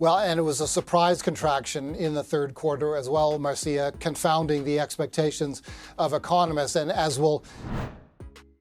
Well, and it was a surprise contraction in the third quarter as well, Marcia, confounding the expectations of economists. And as we'll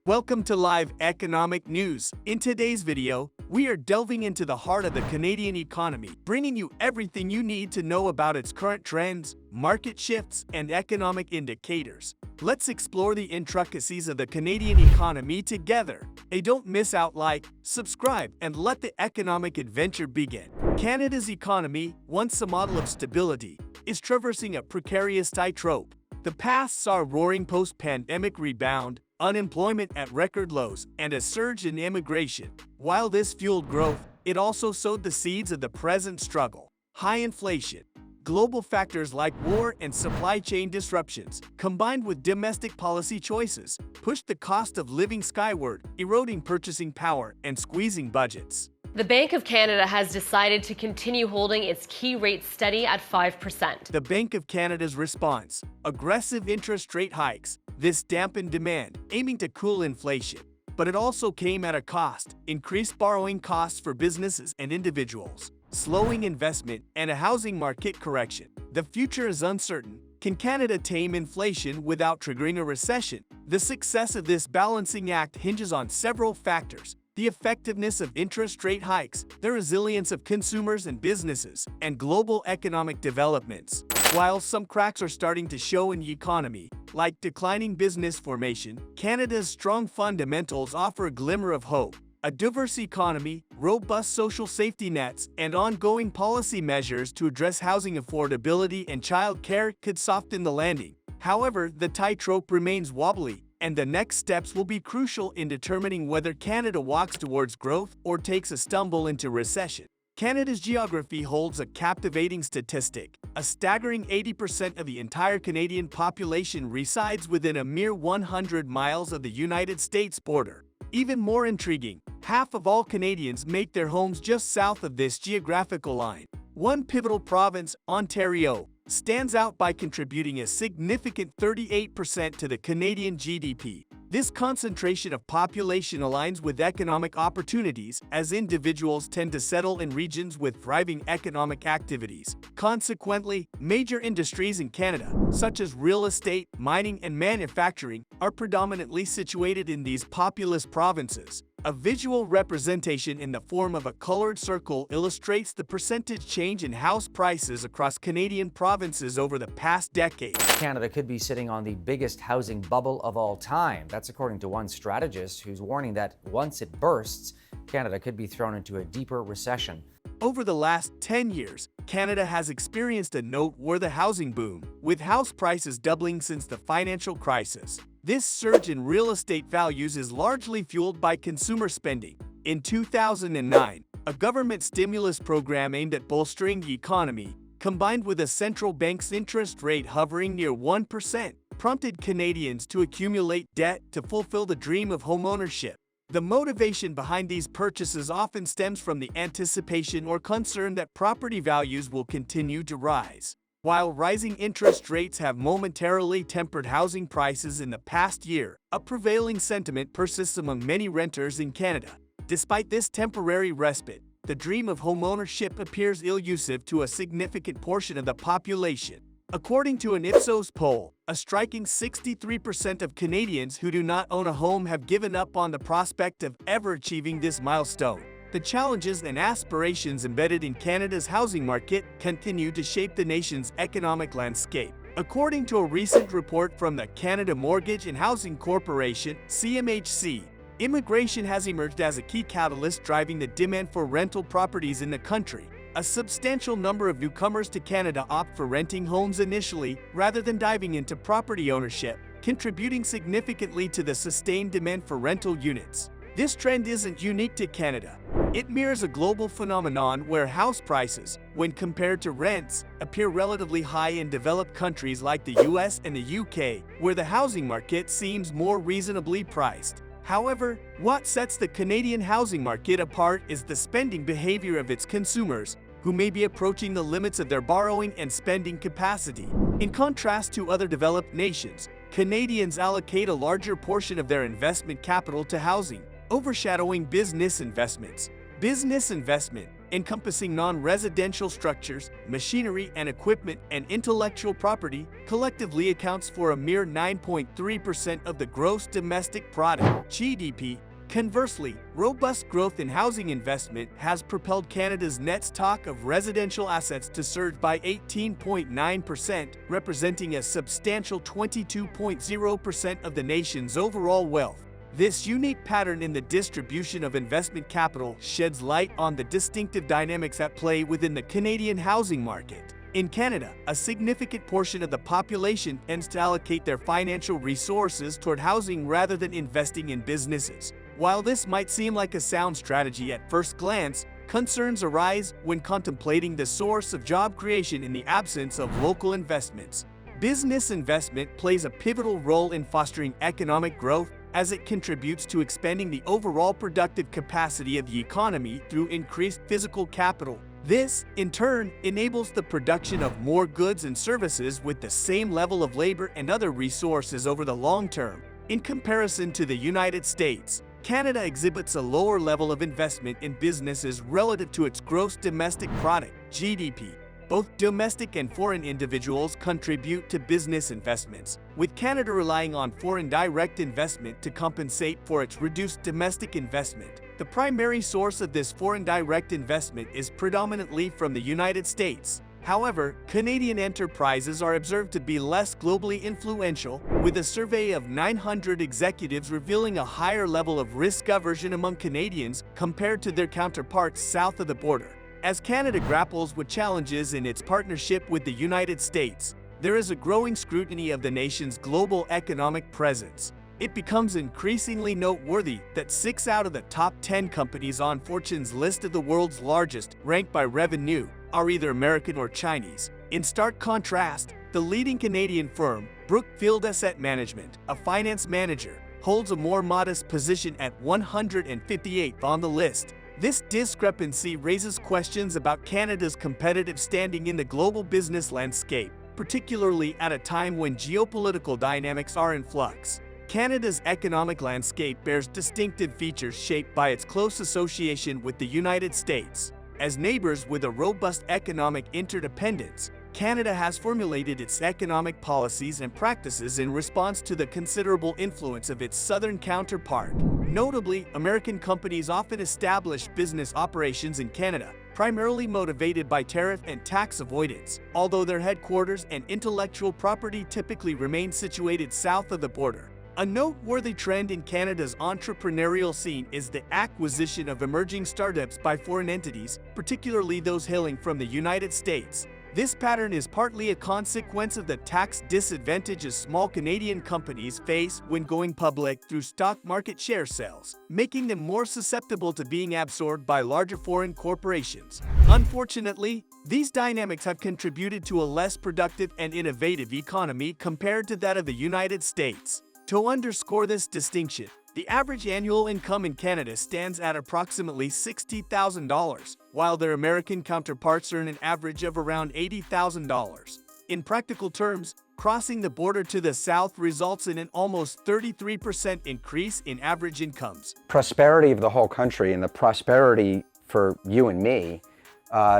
Welcome to Live Economic News. In today's video, we are delving into the heart of the Canadian economy, bringing you everything you need to know about its current trends, market shifts, and economic indicators. Let's explore the intricacies of the Canadian economy together. Don't miss out, like, subscribe, and let the economic adventure begin. Canada's economy, once a model of stability, is traversing a precarious tightrope. The past saw a roaring post-pandemic rebound, unemployment at record lows, and a surge in immigration. While this fueled growth, it also sowed the seeds of the present struggle. High inflation, global factors like war and supply chain disruptions, combined with domestic policy choices, pushed the cost of living skyward, eroding purchasing power and squeezing budgets. The Bank of Canada has decided to continue holding its key rate steady at 5%. The Bank of Canada's response: aggressive interest rate hikes. This dampened demand, aiming to cool inflation. But it also came at a cost: increased borrowing costs for businesses and individuals, slowing investment, and a housing market correction. The future is uncertain. Can Canada tame inflation without triggering a recession? The success of this balancing act hinges on several factors: the effectiveness of interest rate hikes, the resilience of consumers and businesses, and global economic developments. While some cracks are starting to show in the economy, like declining business formation, Canada's strong fundamentals offer a glimmer of hope. A diverse economy, robust social safety nets, and ongoing policy measures to address housing affordability and child care could soften the landing. However, the tightrope remains wobbly, and the next steps will be crucial in determining whether Canada walks towards growth or takes a stumble into recession. Canada's geography holds a captivating statistic. A staggering 80% of the entire Canadian population resides within a mere 100 miles of the United States border. Even more intriguing, half of all Canadians make their homes just south of this geographical line. One pivotal province, Ontario, stands out by contributing a significant 38% to the Canadian GDP. This concentration of population aligns with economic opportunities, as individuals tend to settle in regions with thriving economic activities. Consequently, major industries in Canada, such as real estate, mining, and manufacturing, are predominantly situated in these populous provinces. A visual representation in the form of a colored circle illustrates the percentage change in house prices across Canadian provinces over the past decade. Canada could be sitting on the biggest housing bubble of all time. That's according to one strategist who's warning that once it bursts, Canada could be thrown into a deeper recession. Over the last 10 years, Canada has experienced a noteworthy housing boom, with house prices doubling since the financial crisis. This surge in real estate values is largely fueled by consumer spending. In 2009, a government stimulus program aimed at bolstering the economy, combined with a central bank's interest rate hovering near 1%, prompted Canadians to accumulate debt to fulfill the dream of homeownership. The motivation behind these purchases often stems from the anticipation or concern that property values will continue to rise. While rising interest rates have momentarily tempered housing prices in the past year, a prevailing sentiment persists among many renters in Canada. Despite this temporary respite, the dream of homeownership appears elusive to a significant portion of the population. According to an Ipsos poll, a striking 63% of Canadians who do not own a home have given up on the prospect of ever achieving this milestone. The challenges and aspirations embedded in Canada's housing market continue to shape the nation's economic landscape. According to a recent report from the Canada Mortgage and Housing Corporation, CMHC, immigration has emerged as a key catalyst driving the demand for rental properties in the country. A substantial number of newcomers to Canada opt for renting homes initially rather than diving into property ownership, contributing significantly to the sustained demand for rental units. This trend isn't unique to Canada. It mirrors a global phenomenon where house prices, when compared to rents, appear relatively high in developed countries like the US and the UK, where the housing market seems more reasonably priced. However, what sets the Canadian housing market apart is the spending behavior of its consumers, who may be approaching the limits of their borrowing and spending capacity. In contrast to other developed nations, Canadians allocate a larger portion of their investment capital to housing, overshadowing business investments. Business investment, encompassing non-residential structures, machinery and equipment, and intellectual property, collectively accounts for a mere 9.3% of the gross domestic product, GDP. Conversely, robust growth in housing investment has propelled Canada's net stock of residential assets to surge by 18.9%, representing a substantial 22.0% of the nation's overall wealth. This unique pattern in the distribution of investment capital sheds light on the distinctive dynamics at play within the Canadian housing market. In Canada, a significant portion of the population tends to allocate their financial resources toward housing rather than investing in businesses. While this might seem like a sound strategy at first glance, concerns arise when contemplating the source of job creation in the absence of local investments. Business investment plays a pivotal role in fostering economic growth as it contributes to expanding the overall productive capacity of the economy through increased physical capital. This, in turn, enables the production of more goods and services with the same level of labor and other resources over the long term. In comparison to the United States, Canada exhibits a lower level of investment in businesses relative to its gross domestic product, GDP. Both domestic and foreign individuals contribute to business investments, with Canada relying on foreign direct investment to compensate for its reduced domestic investment. The primary source of this foreign direct investment is predominantly from the United States. However, Canadian enterprises are observed to be less globally influential, with a survey of 900 executives revealing a higher level of risk aversion among Canadians compared to their counterparts south of the border. As Canada grapples with challenges in its partnership with the United States, there is a growing scrutiny of the nation's global economic presence. It becomes increasingly noteworthy that 6 out of the top 10 companies on Fortune's list of the world's largest, ranked by revenue, are either American or Chinese. In stark contrast, the leading Canadian firm, Brookfield Asset Management, a finance manager, holds a more modest position at 158th on the list. This discrepancy raises questions about Canada's competitive standing in the global business landscape, particularly at a time when geopolitical dynamics are in flux. Canada's economic landscape bears distinctive features shaped by its close association with the United States. As neighbors with a robust economic interdependence, Canada has formulated its economic policies and practices in response to the considerable influence of its southern counterpart. Notably, American companies often establish business operations in Canada, primarily motivated by tariff and tax avoidance, although their headquarters and intellectual property typically remain situated south of the border. A noteworthy trend in Canada's entrepreneurial scene is the acquisition of emerging startups by foreign entities, particularly those hailing from the United States. This pattern is partly a consequence of the tax disadvantages small Canadian companies face when going public through stock market share sales, making them more susceptible to being absorbed by larger foreign corporations. Unfortunately, these dynamics have contributed to a less productive and innovative economy compared to that of the United States. To underscore this distinction, the average annual income in Canada stands at approximately $60,000, while their American counterparts earn an average of around $80,000. In practical terms, crossing the border to the south results in an almost 33% increase in average incomes. Prosperity of the whole country and the prosperity for you and me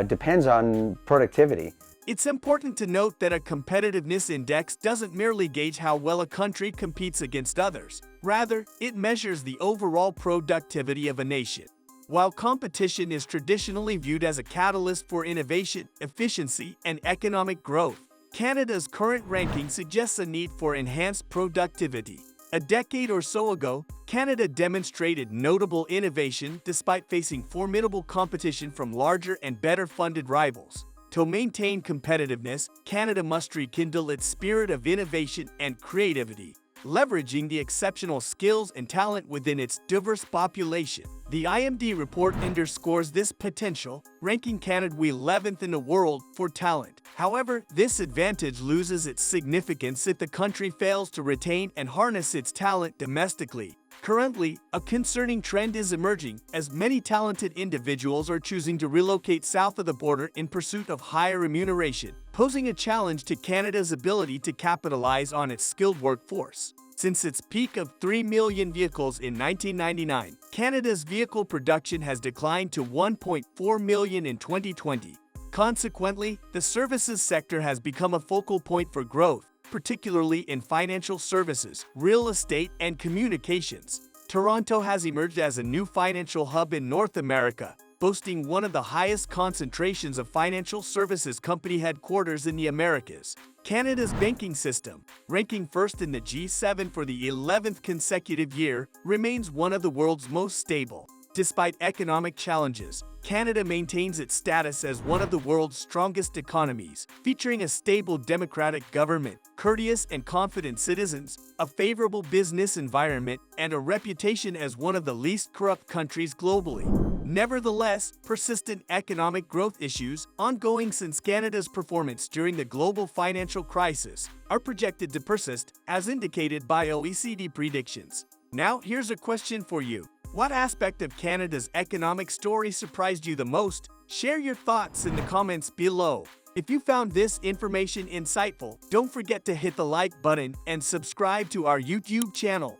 depends on productivity. It's important to note that a competitiveness index doesn't merely gauge how well a country competes against others. Rather, it measures the overall productivity of a nation. While competition is traditionally viewed as a catalyst for innovation, efficiency, and economic growth, Canada's current ranking suggests a need for enhanced productivity. A decade or so ago, Canada demonstrated notable innovation despite facing formidable competition from larger and better-funded rivals. To maintain competitiveness, Canada must rekindle its spirit of innovation and creativity, leveraging the exceptional skills and talent within its diverse population. The IMD report underscores this potential, ranking Canada 11th in the world for talent. However, this advantage loses its significance if the country fails to retain and harness its talent domestically. Currently, a concerning trend is emerging as many talented individuals are choosing to relocate south of the border in pursuit of higher remuneration, posing a challenge to Canada's ability to capitalize on its skilled workforce. Since its peak of 3 million vehicles in 1999, Canada's vehicle production has declined to 1.4 million in 2020. Consequently, the services sector has become a focal point for growth, particularly in financial services, real estate, and communications. Toronto has emerged as a new financial hub in North America, boasting one of the highest concentrations of financial services company headquarters in the Americas. Canada's banking system, ranking first in the G7 for the 11th consecutive year, remains one of the world's most stable. Despite economic challenges, Canada maintains its status as one of the world's strongest economies, featuring a stable democratic government, courteous and confident citizens, a favorable business environment, and a reputation as one of the least corrupt countries globally. Nevertheless, persistent economic growth issues, ongoing since Canada's performance during the global financial crisis, are projected to persist, as indicated by OECD predictions. Now, here's a question for you. What aspect of Canada's economic story surprised you the most? Share your thoughts in the comments below. If you found this information insightful, don't forget to hit the like button and subscribe to our YouTube channel.